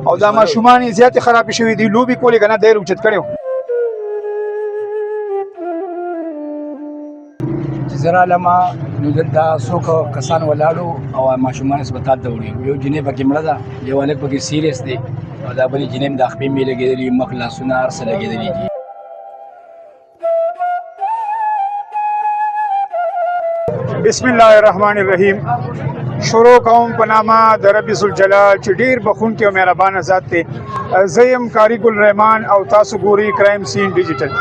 او دا ماشومان یې زیاتې خرابې شوي دي لوبې کولې که نه دی یې اوچت کړی و چې زه رالم نو دلته څوک کسان ولاړو او ماشومان هسپتال ته وړي یو جنۍ پکې مړه ده یو هلک پکې سیریس دی او دا بلې جنۍ هم د خپې مې لګېدلي مخ لاسونه هر څه لګېدلي دي بسم الله الرحمن الرحیم شروع کوم په نامه د رب ذوالجلال چې ډیر بخونکی او مهربانه ذات دی زه یم کاری ګل رحمان او تاسو ګورئ کرایم سین ډیجیټل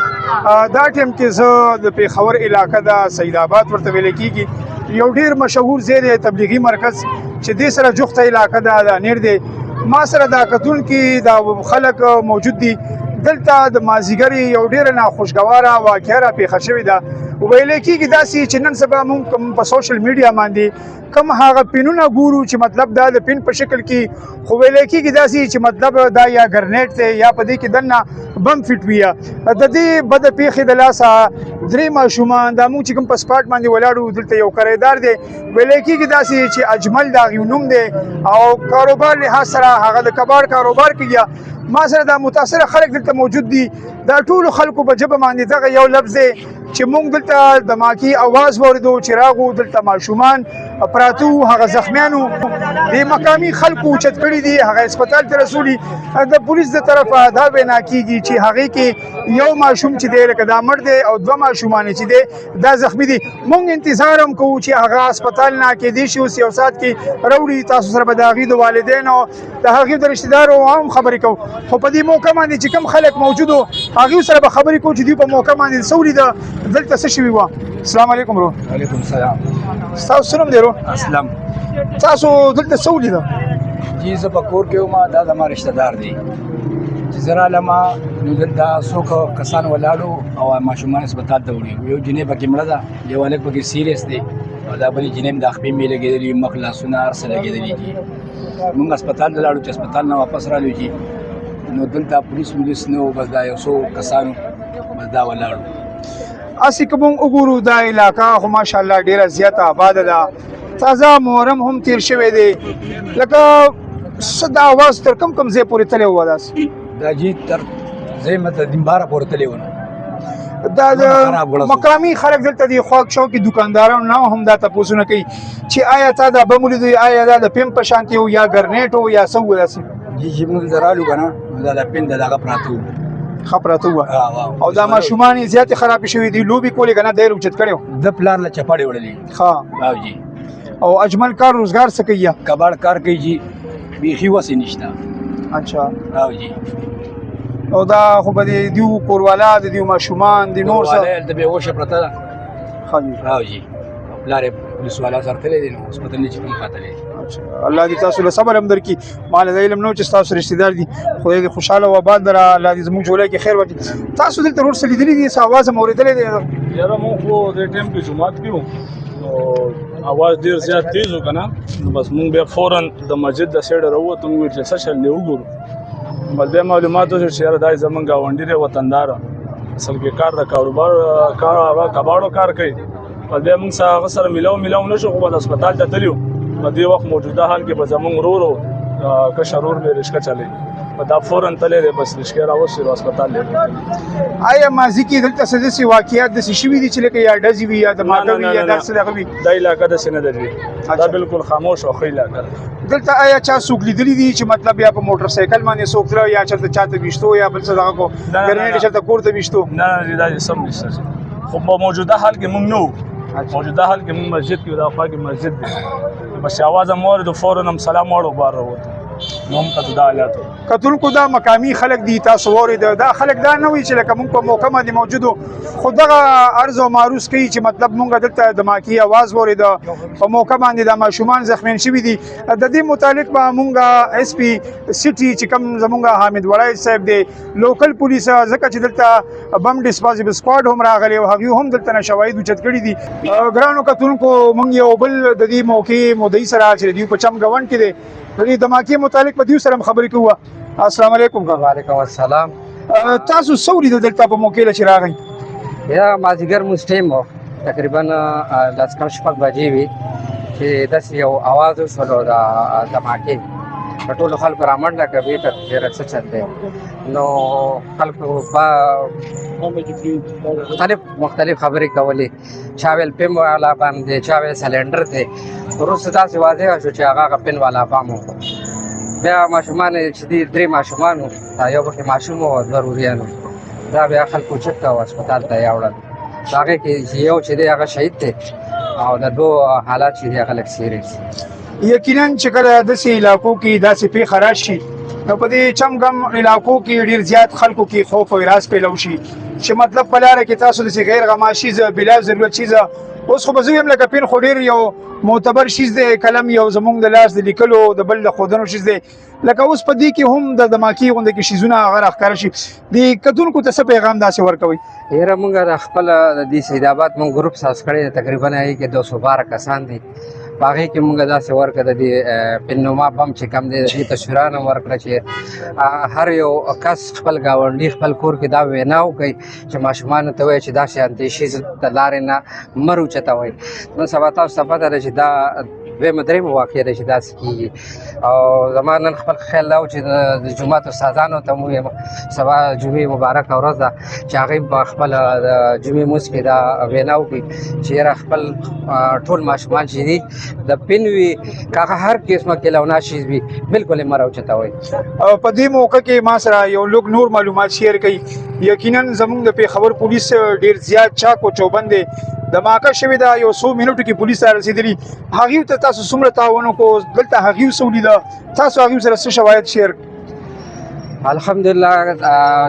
دا ټیم کې زه د پیښور علاقه د سید آباد ورته ویل کېږي یو ډیر مشهور ځای دی تبلیغي مرکز چې دې سره جوخته علاقه ده دا نیر دی ما سره دا کتونکي دا خلک موجود دي دلته د مازدیګر یو ډیره ناخوشګواره واقعه راپېښه شوې ده ویل کېږي داسې چې نن سبا موږ په سوشل میډیا باندې کم هغه پینونه ګورو چې مطلب دا د پین په شکل کې خو ویل کېږي داسې چې مطلب دا یا ګرنیټ دی یا په دې کې دننه بم فټ وي د دې بده پیښې د لاسه درې ماشومان دا موږ چې کوم په سپاټ باندې ولاړو دلته یو کرایدار دی ویل کېږي داسې چې اجمل د هغې نوم دی او کاروبار لحاظ سره هغه د کباړ کاروبار کوي ما سره دا متاثره خلک دلته موجود دي دا ټولو خلکو په ژبه باندې دغه یو لفظ دی چې موږ دلته دماکي اواز واورېدو چې راغو دلته ماشومان پراته وو هغه زخمیانو د مقامي خلکو اوچت کړي دي هغه هسپتال ته رسولي د پولیس د طرفه دا وینا کېږي چې هغې کې یو ماشوم چې دی لکه دا مړ دی او دوه ماشومان چې دی دا زخمي دي موږ انتظار هم کوو چې هغه هسپتال نه کېدای شي اوس یو ساعت کې راوړي تاسو سره به د هغې د والدینو د هغې د رشتهدارو هم خبرې کوو خو په دې موقع باندې چې کوم خلک موجود وو هغې سره به خبرې کوو چې دوی په موقع باندې څه ولیده دلته څه شوي وه السلام علیکم ورو وعلیکم السلام ستاسو څه نوم دی ورو اسلم تاسو دلته څه ولیده جی زه په کور کې وم دا زما رشته دار دی چې زه رالم نو دلته څوک کسان ولاړو او ماشومان هسپتال ته وړي یو جنۍ پکې مړه ده یو هلک پکې سیریس دی او دا بلې جنۍ هم د خپې مې لګېدلي مخ لاسونه هر څه لګېدلي دي موږ هسپتال ته لاړو چې هسپتال نه واپس رالو چې نو دلته پولیس نه و بس دا یو څو کسانو بس دا ولاړو اسی که مونږ وګورو دا علاقه خو ماشاءالله ډیره زیاته آباده ده تازه محرم هم تیر شوی دی لکه څه دا اواز تر کوم ځای پورې تللی و داسې دا جی تر ځای مته دینباره پورې تللی و دا د مقامي خلک دلته دي خواک شوکي دکاندارانو نه هم دا تپوسونه کوي چې آیا تا دا بم ولیدو آیا دا د پیم په شانتې و یا ګرنیټ و یا څه و داسې جی چې موږ دلته رالو که نه دا د پین د دغه پراته وو ښه پراته وه او دا ماشومان یې زیاتې خرابې شوي دي لوبې کولې که نه دی یې اوچت کړی و د پلار له چپاړې وړلې ښه او جی او اجمل کار روزګار څه کوي کباړ کار کوي جی بیخي وسې نشته اچھا او جی او دا خو به د دیو کوروالا د دیو ماشومان د نور څه هلته بېهوشه پرته ده ښه جي او جی او پلار یې پولیس والا سره تللی دی نو هسپتال نه چې کوم خاطلی الله دې تاسو له صبر هم درکړي مال د علم نو چې تاسو رشتہ دار دي خدای دې خوشاله او آباد دره الله دې زموږ جوړه کې خیر وکړي تاسو دلته ورور سره لیدلې دي څه اواز هم اورېدلې دی یاره مونږ خو دې ټایم کې جمعات کې وو نو اواز ډېر زیات تیز و که نه نو بس مونږ بیا فوراً د مسجد د سایډه راووتو مونږ ویل چې څه شل دی وګورو بس بیا معلومات وشو چې یاره دا زمونږ ګاونډي دی وطنداره اصل کې کار د کاروبار کباړو کار کوي بس بیا مونږ هغه سره میلاو نه شو خو بس هسپتال ته تللي وو په دې وخت موجوده حال کې به زمونږ ورور و کشر ورور مې رشکه چلی په دا فوراً تللی دی بس رشکې راوستې و هسپتال دی آیا ماضي کې دلته څه داسې واقعات داسې شوي دي چې لکه یا ډزې وي یا د ماګه وي یا داسې دغه وي دا علاقه داسې نه ده دا بالکل خاموش او ښه علاقه ده دلته آیا چا څوک لیدلي دي چې مطلب یا په موټر سایکل باندې څوک تله یا چېرته چاته ویشتو یا بل څه دغه کو ګرنیټ چېرته کور ته ویشتو نه دا سم نشته خو په موجوده حال کې مونږ نه وو موجوده حال کې مونږ مسجد کې دا خوا کې مسجد دی بس اواز هم واورېدو فوراً هم سلام واړو بار راووتو نو هم ته دا حالات کتونکو دا مقامي خلک دي تاسو واورېده دا خلک دا نه وایي چې لکه مونږ په موقع باندې موجود وو خو دغه عرض او معروض کوي چې مطلب مونږ دلته دماکي اواز واورېده په موقع باندې دا ماشومان زخمیان شوي دي د دې متعلق به مونږ ایس پي سټي چې کوم زمونږ حامد وړی صاحب دی لوکل پولیس ځکه چې دلته بم ډسپوزیبل سکواډ هم راغلی او هغوی هم دلته نه شواهد اوچت کړي دي ګرانو کتونکو مونږ یو بل د دې موقع مدعي سره چې د دوی په چم ګوند کې دی د دې دماکي متعلق په دوی سره هم خبرې کوو السلام علیکم وعلیکم السلام تاسو څه ولیدل دلته په موقع چې راغی یا مازدیګر موږ ټایم و تقریبا لس کم شپږ بجې وي چې داسې یو اواز وشولو د دماکې ټول خلکو را منډه کوي ته ډېر څه چل دی نو خلکو مختلف خبرې کولې چا ویل پین والا بم دی چا ویل سلنډر دی وروسته داسې واضح شو چې هغه پین والا بم و بیا ماشومان چې دي 3 ماشومان وو یو پکې ماشوم و 2 روریان دا بیا خلکو چک او هسپتال ته یې وړل د هغې کې یو چې دی هغه شهید دی او د 2 حالات چې دي هغه لږ سیریس یقینا چې کله داسې علاقو کې داسې پیښه راشي نو په دې چمګم علاقو کې ډېر زیات خلکو کې خوف او هراس پیدا شي چې مطلب په لاره کې تاسو داسې غیر غماشي بلا ضرورت چیزه اوس خو به زه وایم لکه پین خو ډېر یو معتبر شیز دی قلم یو زمونږ د لاس د لیکلو د بل د ښودنو شیز دی لکه اوس په دې کې هم د دماکي غونډه کې شیزونه هغه راښکاره شي د کتونکو ته څه پیغام داسې ورکوي یاره مونږ د خپل د دې سید آباد مونږ ګروپ ساز کړی دی تقریبا هغې کې 212 کسان دي په هغې کې مونږ داسې ورکړه د دې پننما بم چې کم دی د دې تصویران هم ورکړه چې هر یو کس خپل ګاونډي خپل کور کې دا وینا وکړي چې ماشومانو ته وایي چې داسې اندېښې د لارې نه مه روچتوئ نن سبا تاسو ته پته ده چې دا دویمه درېیمه واقع ده چې داسې کېږي او زما نن خپل خیال دا و چې د جومات استادانو ته مو ویم سبا جمعې مبارکه ورځ ده چې هغوی په خپله د جمعې لمونځ کې دا وینا وکړي چې یاره خپل ټول ماشومان چې دي د پین وي که هغه هر قسمه کیلونه شیز وي بلکل یې مه راوچتوئ په دې موقع کې ما سره یو لږ نور معلومات شیر کړي یقینا زموږ د پېښور پولیس ډېر زیات چاک او چوبند دی دماکه شوې ده یو څو منټو کې پولیس را رسېدلي هغوی ته تاسو څومره تعاون وکړو دلته هغوی څه ولیده تاسو هغوی سره څه شواهد شیر الحمدلله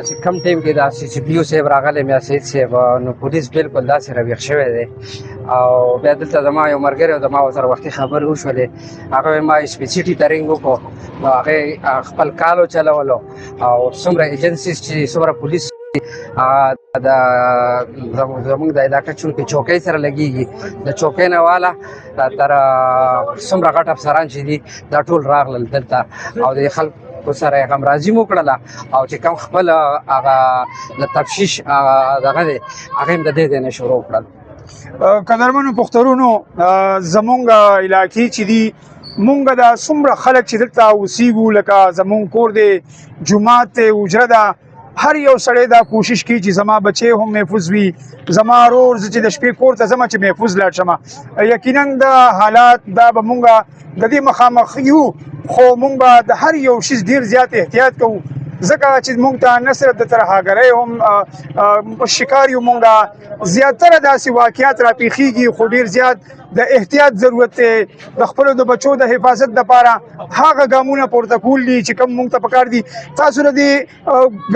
چې کم ټایم کې دا سی پی یو صاحب راغلی میا سید صاحب نو پولیس بالکل داسې رویښ شوی دی او بیا دلته زما یو ملګری او زما ورسره وختي خبرې وشولې هغه وایي ما سپیسیټي ټرینګ وکړو نو هغې خپل کال وچلولو او څومره ایجنسیز چې څومره پولیس د زموږ د علاقه چونکې چوکۍ سره لګېږي د چوکۍ نه واله تر څومره غټ افسران چې دي دا ټول راغلل دلته او د خلکو سره یې همراضي مو کړله او چې کوم خپل هغه د تفتیش دغه دی هغه هم د دې ځای نه شروع کړل قدرمنو پښتورونو زمونږ علاقې چې دي مونږ د څومره خلک چې دلته اوسېږو لکه زمونږ کور دی جومات دی حجره ده هر یو سړی دا کوشش کوي چې زما بچی هم محفوظ وي زما ورور زه چې د شپې کور ته ځمه چې محفوظ لاړ شمه یقینا د حالات دا به مونږ د دې مخامخ یو خو مونږ به د هر یو شیز ډېر زیات احتیاط کوو ځکه چې مونږ ته نه صرف د ترهګرۍ هم شکار یو مونږ زیاتره داسې واقعات راپېښېږي خو ډېر زیات د احتیاط ضرورت دی د خپلو د بچو د حفاظت دپاره هغه ګامونه پورته کول دي چې کوم مونږ ته پکار دي تاسو د دې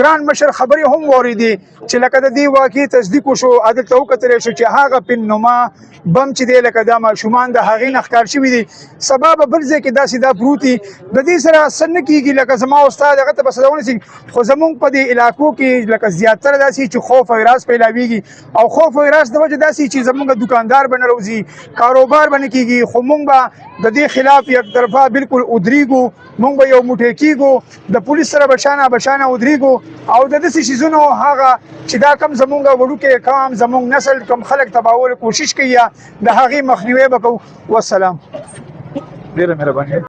ګران مشر خبرې هم واورېدې چې لکه د دې واقعې تصدیق وشو هلته وکتلی شو چې هغه پن نما بم چې دی لکه دا ماشومان د هغې نه ښکار شوي دي سبا به بل ځای کې داسې دا پروت دي د دې سره څه نه کېږي لکه زما استاد هغه ته به څه ونیسي خو زمونږ په دې علاقو کې لکه زیاتره داسې چې خوف او هراس پیلاویږي او خوف او هراس د وجې داسې چې زمونږ دکاندار به نه روځي کاروبار به نه کېږي خو مونږ به د دې خلاف یک طرفه بالکل ودرېږو مونږ به یو موټی کېږو د پولیس سره به شانه ودرېږو او د داسې شیزونو هغه چې دا کم زمونږ وړوکی قام زمونږ نسل کم خلک تباهولو کوشش کوي د هغې مخنیوی به کوو والسلام ډېره مهرباني